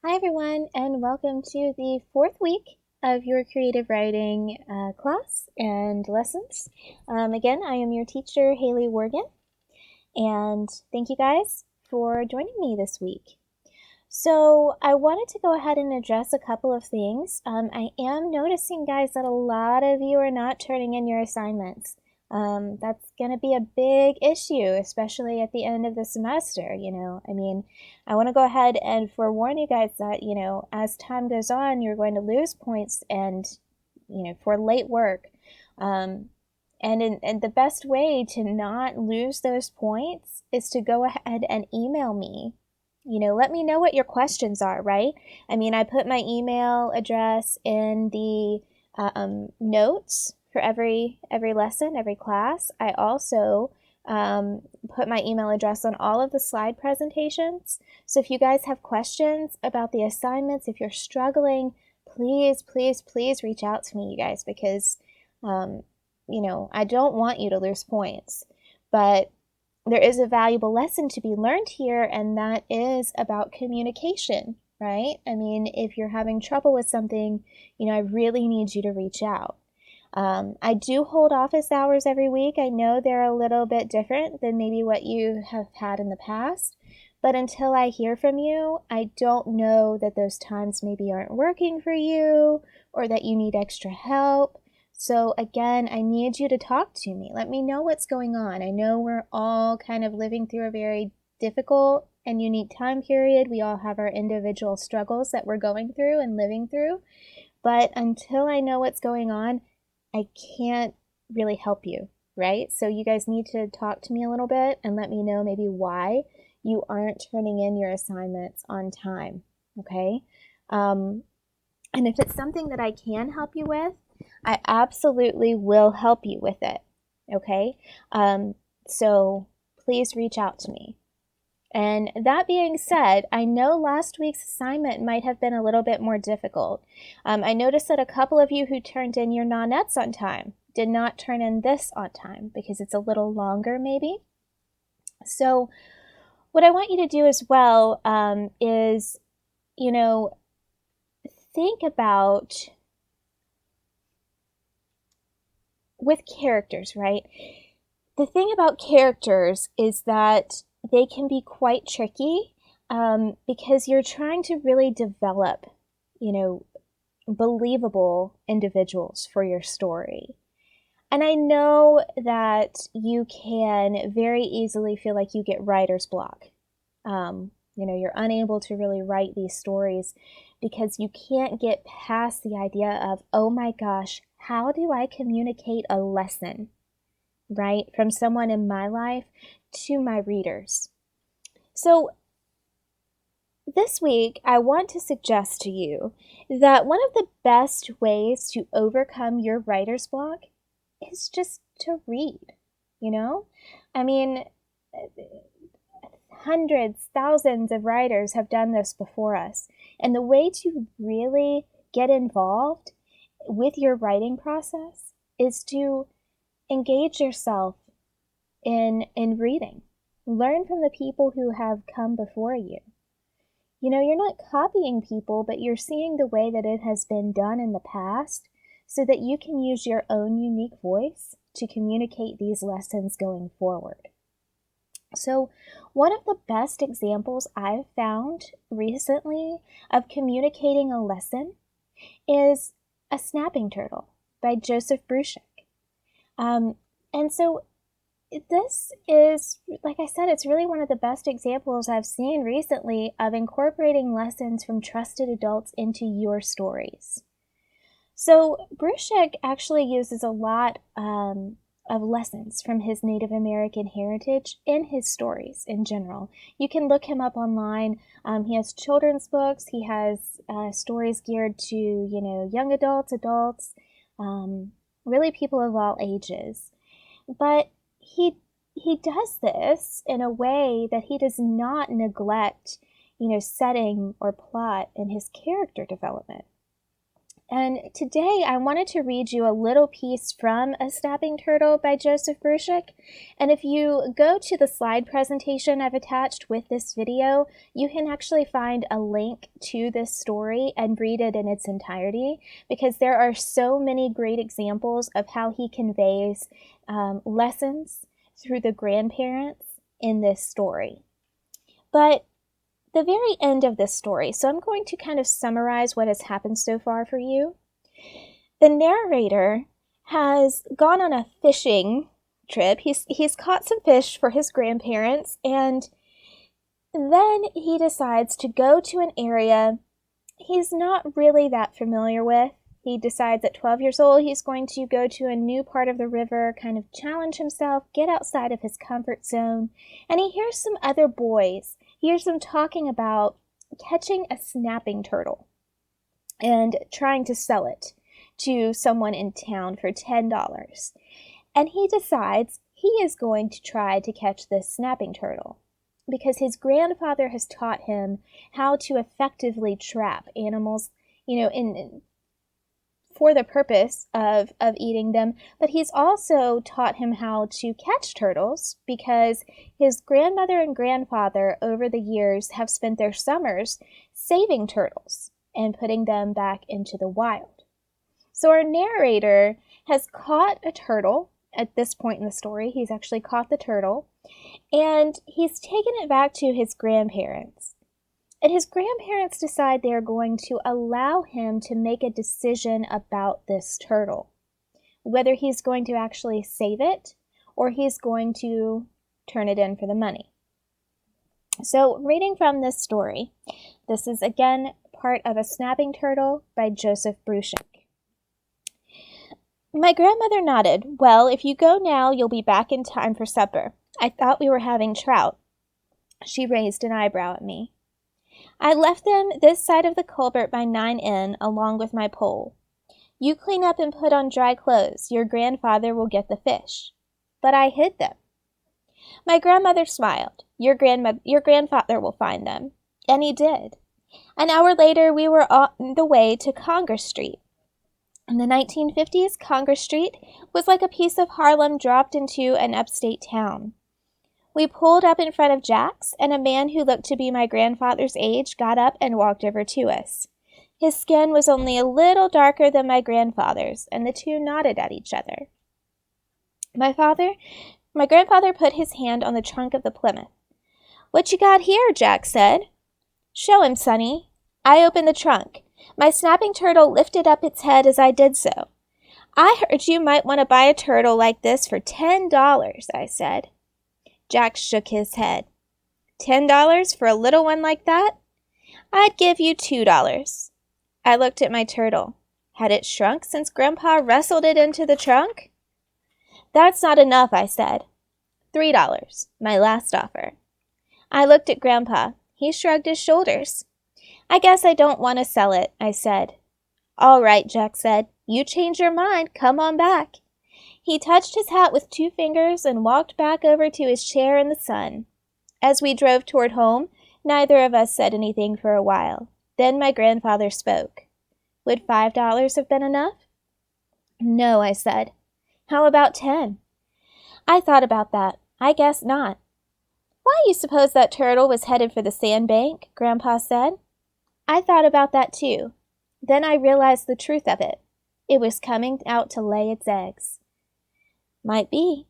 Hi, everyone, and welcome to the fourth week of your creative writing class and lessons. Again, I am your teacher, Haley Worgan, and thank you guys for joining me this week. So, I wanted to go ahead and address a couple of things. I am noticing, guys, that a lot of you are not turning in your assignments. That's going to be a big issue, especially at the end of the semester. I want to go ahead and forewarn you guys that, as time goes on, you're going to lose points for late work. And the best way to not lose those points is to go ahead and email me. Let me know what your questions are, right? I put my email address in the notes for every lesson, every class. I also put my email address on all of the slide presentations. So if you guys have questions about the assignments, if you're struggling, please, please, please reach out to me, you guys, because, I don't want you to lose points. But there is a valuable lesson to be learned here, and that is about communication, right? If you're having trouble with something, I really need you to reach out. I do hold office hours every week. I know they're a little bit different than maybe what you have had in the past, but until I hear from you, I don't know that those times maybe aren't working for you or that you need extra help. So again, I need you to talk to me. Let me know what's going on. I know we're all kind of living through a very difficult and unique time period. We all have our individual struggles that we're going through and living through. But until I know what's going on, I can't really help you, right? So you guys need to talk to me a little bit and let me know maybe why you aren't turning in your assignments on time, okay? And if it's something that I can help you with, I absolutely will help you with it, okay? So please reach out to me. And that being said, I know last week's assignment might have been a little bit more difficult. I noticed that a couple of you who turned in your nonettes on time did not turn in this on time because it's a little longer maybe. So what I want you to do as well is, think about with characters, right? The thing about characters is that they can be quite tricky because you're trying to really develop, believable individuals for your story. And I know that you can very easily feel like you get writer's block. You're unable to really write these stories because you can't get past the idea of, oh my gosh, how do I communicate a lesson, right, from someone in my life to my readers? So this week, I want to suggest to you that one of the best ways to overcome your writer's block is just to read, you know? I mean, hundreds, thousands of writers have done this before us. And the way to really get involved with your writing process is to engage yourself in reading. Learn from the people who have come before you. You're not copying people, but you're seeing the way that it has been done in the past so that you can use your own unique voice to communicate these lessons going forward. So, one of the best examples I've found recently of communicating a lesson is A Snapping Turtle by Joseph Bruchac. And so this is, like I said, it's really one of the best examples I've seen recently of incorporating lessons from trusted adults into your stories. So Bruchac actually uses a lot of lessons from his Native American heritage in his stories in general. You can look him up online. He has children's books. He has stories geared to, young adults, really people of all ages. But he does this in a way that he does not neglect, setting or plot in his character development. And today I wanted to read you a little piece from A Snapping Turtle by Joseph Bruchac. And if you go to the slide presentation I've attached with this video, you can actually find a link to this story and read it in its entirety, because there are so many great examples of how he conveys lessons through the grandparents in this story. But the very end of this story, so I'm going to kind of summarize what has happened so far for you. The narrator has gone on a fishing trip. He's caught some fish for his grandparents, and then he decides to go to an area he's not really that familiar with. He decides at 12 years old he's going to go to a new part of the river, kind of challenge himself, get outside of his comfort zone, and he hears some other boys. He hears them talking about catching a snapping turtle and trying to sell it to someone in town for $10. And he decides he is going to try to catch this snapping turtle because his grandfather has taught him how to effectively trap animals, for the purpose of eating them, but he's also taught him how to catch turtles because his grandmother and grandfather over the years have spent their summers saving turtles and putting them back into the wild. So our narrator has caught a turtle at this point in the story. He's actually caught the turtle, and he's taken it back to his grandparents. And his grandparents decide they are going to allow him to make a decision about this turtle, whether he's going to actually save it or he's going to turn it in for the money. So, reading from this story, this is again part of A Snapping Turtle by Joseph Bruchac. My grandmother nodded. Well, if you go now, you'll be back in time for supper. I thought we were having trout. She raised an eyebrow at me. I left them this side of the culvert by 9N along with my pole. You clean up and put on dry clothes. Your grandfather will get the fish. But I hid them. My grandmother smiled. Your grandfather will find them. And he did. An hour later, we were on the way to Congress Street. In the 1950s, Congress Street was like a piece of Harlem dropped into an upstate town. We pulled up in front of Jack's, and a man who looked to be my grandfather's age got up and walked over to us. His skin was only a little darker than my grandfather's, and the two nodded at each other. My grandfather put his hand on the trunk of the Plymouth. What you got here? Jack said. Show him, Sonny. I opened the trunk. My snapping turtle lifted up its head as I did so. I heard you might want to buy a turtle like this for $10, I said. Jack shook his head. $10 for a little one like that? I'd give you $2. I looked at my turtle. Had it shrunk since Grandpa wrestled it into the trunk? That's not enough, I said. $3, my last offer. I looked at Grandpa. He shrugged his shoulders. I guess I don't want to sell it, I said. All right, Jack said. You change your mind. Come on back. He touched his hat with 2 fingers and walked back over to his chair in the sun. As we drove toward home, neither of us said anything for a while. Then my grandfather spoke. Would $5 have been enough? No, I said. How about 10? I thought about that. I guess not. Why you suppose that turtle was headed for the sandbank? Grandpa said. I thought about that too. Then I realized the truth of it. It was coming out to lay its eggs. Might be.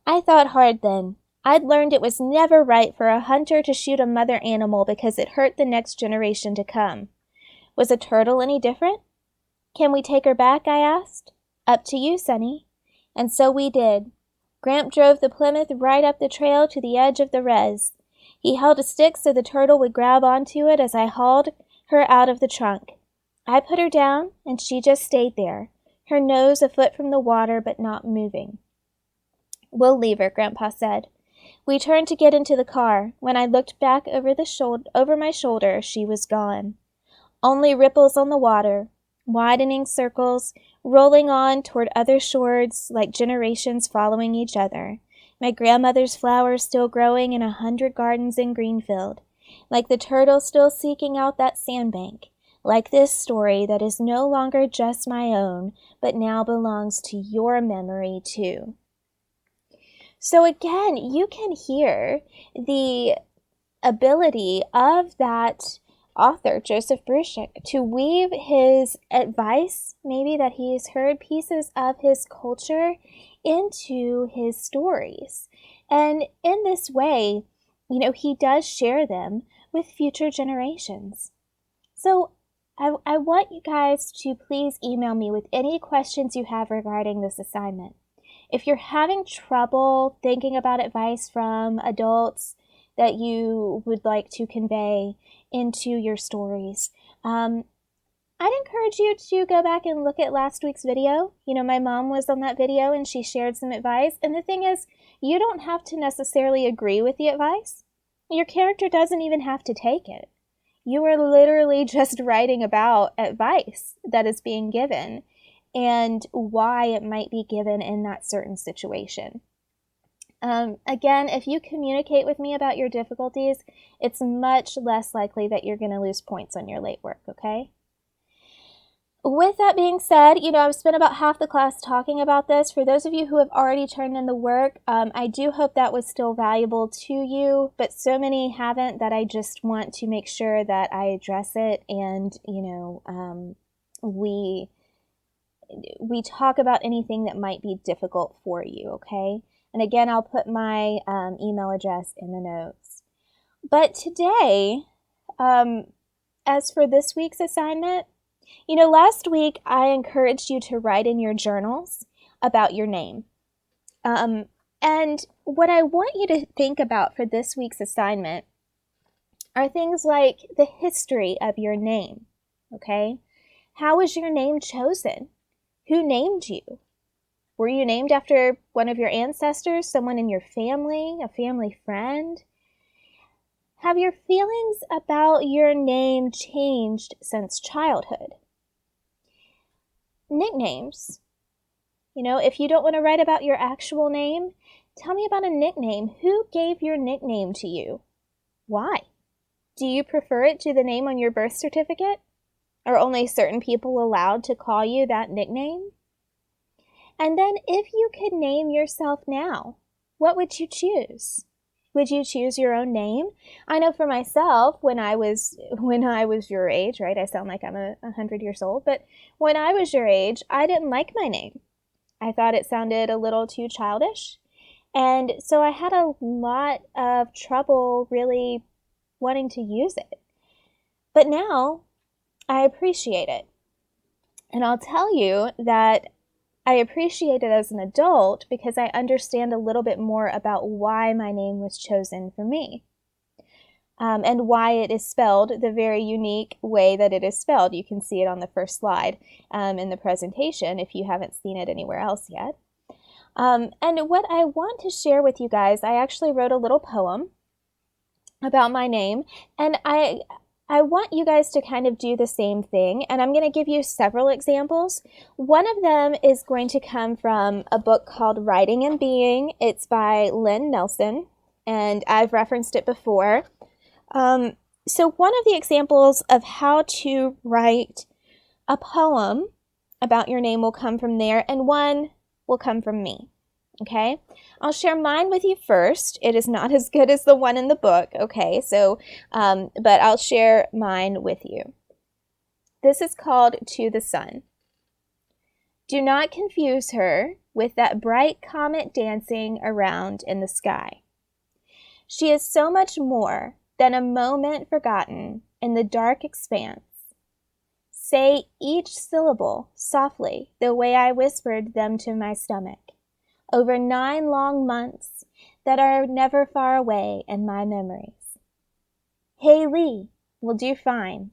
I thought hard then. I'd learned it was never right for a hunter to shoot a mother animal because it hurt the next generation to come. Was a turtle any different? Can we take her back? I asked. Up to you, Sonny. And so we did. Gramp drove the Plymouth right up the trail to the edge of the res. He held a stick so the turtle would grab onto it as I hauled her out of the trunk. I put her down, and she just stayed there, her nose a foot from the water but not moving. We'll leave her, Grandpa said. We turned to get into the car. When I looked back over my shoulder, she was gone. Only ripples on the water, widening circles, rolling on toward other shores like generations following each other. My grandmother's flowers still growing in 100 gardens in Greenfield, like the turtle still seeking out that sandbank, like this story that is no longer just my own, but now belongs to your memory too. So again, you can hear the ability of that author, Joseph Bruchac, to weave his advice, maybe that he's heard pieces of his culture, into his stories. And in this way, he does share them with future generations. So I want you guys to please email me with any questions you have regarding this assignment. If you're having trouble thinking about advice from adults that you would like to convey into your stories, I'd encourage you to go back and look at last week's video. My mom was on that video and she shared some advice. And the thing is, you don't have to necessarily agree with the advice. Your character doesn't even have to take it. You are literally just writing about advice that is being given and why it might be given in that certain situation. Again, if you communicate with me about your difficulties, it's much less likely that you're going to lose points on your late work, okay? With that being said, I've spent about half the class talking about this. For those of you who have already turned in the work, I do hope that was still valuable to you, but so many haven't that I just want to make sure that I address it and, we talk about anything that might be difficult for you, okay? And again, I'll put my email address in the notes. But today, as for this week's assignment, last week I encouraged you to write in your journals about your name. And what I want you to think about for this week's assignment are things like the history of your name, okay? How was your name chosen? Who named you? Were you named after one of your ancestors, someone in your family, a family friend? Have your feelings about your name changed since childhood? Nicknames. If you don't want to write about your actual name, tell me about a nickname. Who gave your nickname to you? Why? Do you prefer it to the name on your birth certificate? Are only certain people allowed to call you that nickname? And then if you could name yourself now, what would you choose? Would you choose your own name? I know for myself, when I was your age, right? I sound like I'm 100 years old, but when I was your age, I didn't like my name. I thought it sounded a little too childish. And so I had a lot of trouble really wanting to use it. But now I appreciate it. And I'll tell you that I appreciate it as an adult because I understand a little bit more about why my name was chosen for me. And why it is spelled the very unique way that it is spelled. You can see it on the first slide in the presentation if you haven't seen it anywhere else yet. And what I want to share with you guys, I actually wrote a little poem about my name, and I want you guys to kind of do the same thing, and I'm going to give you several examples. One of them is going to come from a book called Writing and Being. It's by Lynn Nelson, and I've referenced it before. So one of the examples of how to write a poem about your name will come from there, and one will come from me. Okay, I'll share mine with you first. It is not as good as the one in the book, okay? So, but I'll share mine with you. This is called To the Sun. Do not confuse her with that bright comet dancing around in the sky. She is so much more than a moment forgotten in the dark expanse. Say each syllable softly, the way I whispered them to my stomach. Over 9 long months that are never far away in my memories. Hey Lee will do fine.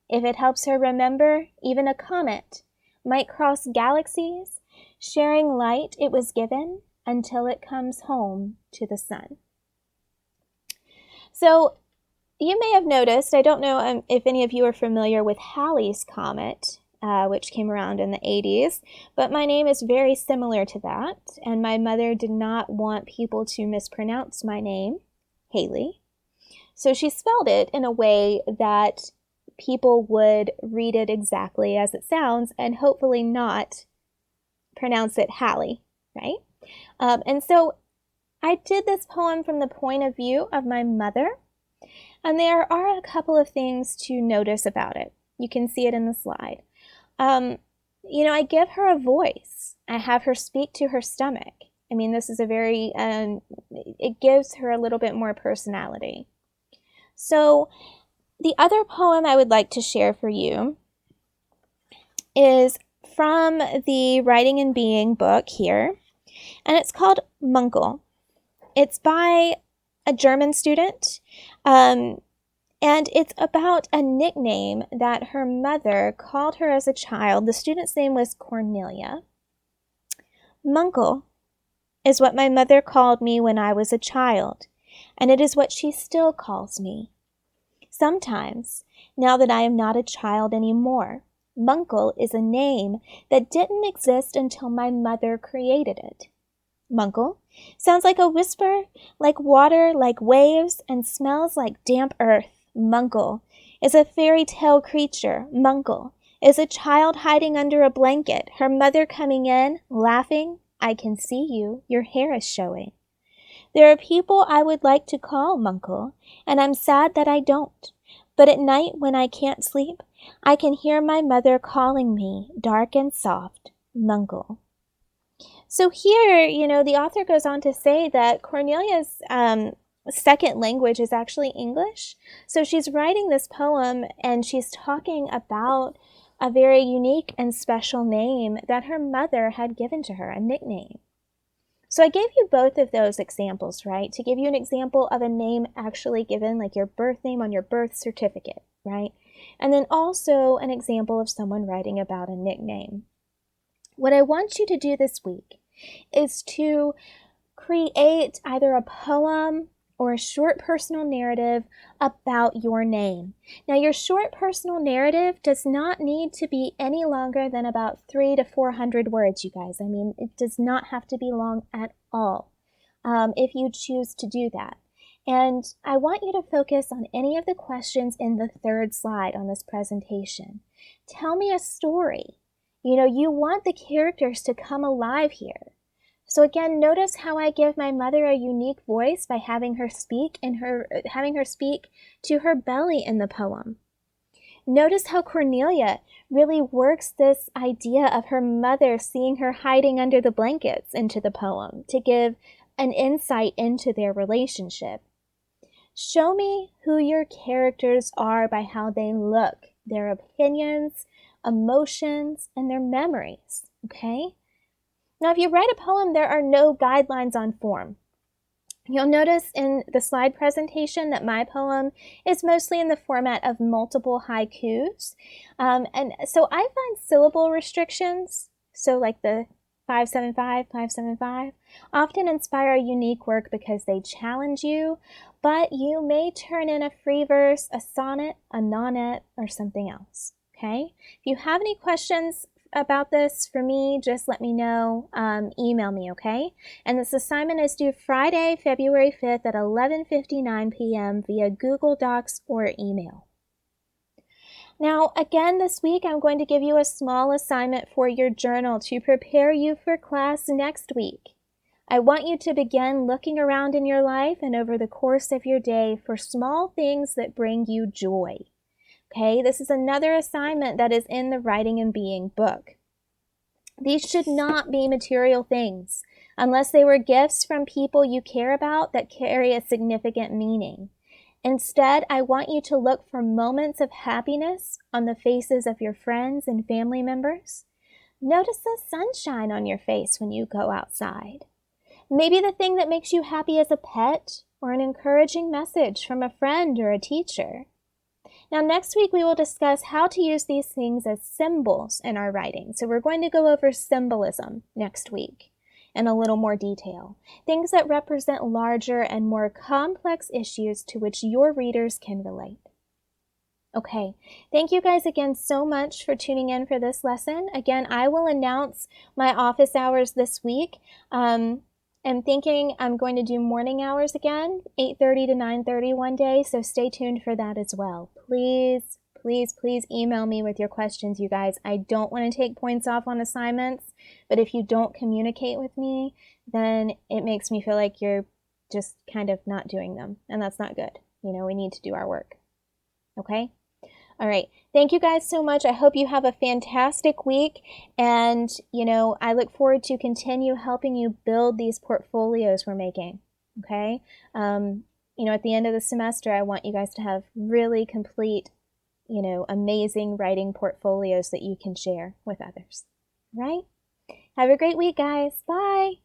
If it helps her remember, even a comet might cross galaxies, sharing light it was given until it comes home to the sun. So you may have noticed, I don't know if any of you are familiar with Halley's Comet, which came around in the 80s, but my name is very similar to that, and my mother did not want people to mispronounce my name, Haley. So she spelled it in a way that people would read it exactly as it sounds and hopefully not pronounce it Hallie, right? And so I did this poem from the point of view of my mother, and there are a couple of things to notice about it. You can see it in the slide. I give her a voice. I have her speak to her stomach. I mean, this is a very, it gives her a little bit more personality. So the other poem I would like to share for you is from the Writing and Being book here, and it's called Munkel. It's by a German student, and it's about a nickname that her mother called her as a child. The student's name was Cornelia. Munkel is what my mother called me when I was a child, and it is what she still calls me. Sometimes, now that I am not a child anymore, Munkel is a name that didn't exist until my mother created it. Munkel sounds like a whisper, like water, like waves, and smells like damp earth. Munkel is a fairy tale creature. Munkel is a child hiding under a blanket, her mother coming in, laughing. I can see you, your hair is showing. There are people I would like to call Munkel, and I'm sad that I don't. But at night when I can't sleep, I can hear my mother calling me, dark and soft, Munkel. So here, the author goes on to say that Cornelia's second language is actually English. So she's writing this poem and she's talking about a very unique and special name that her mother had given to her, a nickname. So I gave you both of those examples, right? To give you an example of a name actually given, like your birth name on your birth certificate, right? And then also an example of someone writing about a nickname. What I want you to do this week is to create either a poem or a short personal narrative about your name. Now, your short personal narrative does not need to be any longer than about 300 to 400 words, you guys. I mean, it does not have to be long at all if you choose to do that. And I want you to focus on any of the questions in the third slide on this presentation. Tell me a story. You want the characters to come alive here. So again, notice how I give my mother a unique voice by having her speak to her belly in the poem. Notice how Cornelia really works this idea of her mother seeing her hiding under the blankets into the poem to give an insight into their relationship. Show me who your characters are by how they look, their opinions, emotions, and their memories, okay? Now, if you write a poem, there are no guidelines on form. You'll notice in the slide presentation that my poem is mostly in the format of multiple haikus. And so I find syllable restrictions, so like the 575, 575, often inspire a unique work because they challenge you, but you may turn in a free verse, a sonnet, a nonet, or something else, okay? If you have any questions about this for me, just let me know, email me, okay? And this assignment is due Friday, February 5th at 11:59 p.m. via Google Docs or email. Now, again, this week I'm going to give you a small assignment for your journal to prepare you for class next week. I want you to begin looking around in your life and over the course of your day for small things that bring you joy. Okay, this is another assignment that is in the Writing and Being book. These should not be material things unless they were gifts from people you care about that carry a significant meaning. Instead, I want you to look for moments of happiness on the faces of your friends and family members. Notice the sunshine on your face when you go outside. Maybe the thing that makes you happy is a pet or an encouraging message from a friend or a teacher. Now, next week, we will discuss how to use these things as symbols in our writing. So we're going to go over symbolism next week in a little more detail. Things that represent larger and more complex issues to which your readers can relate. Okay, thank you guys again so much for tuning in for this lesson. Again, I will announce my office hours this week. I'm thinking I'm going to do morning hours again, 8:30 to 9:30 one day, so stay tuned for that as well. Please, please, please email me with your questions, you guys. I don't want to take points off on assignments, but if you don't communicate with me, then it makes me feel like you're just kind of not doing them, and that's not good. We need to do our work. Okay? All right. Thank you guys so much. I hope you have a fantastic week. And, I look forward to continue helping you build these portfolios we're making. Okay? At the end of the semester, I want you guys to have really complete, amazing writing portfolios that you can share with others. Right? Have a great week, guys. Bye.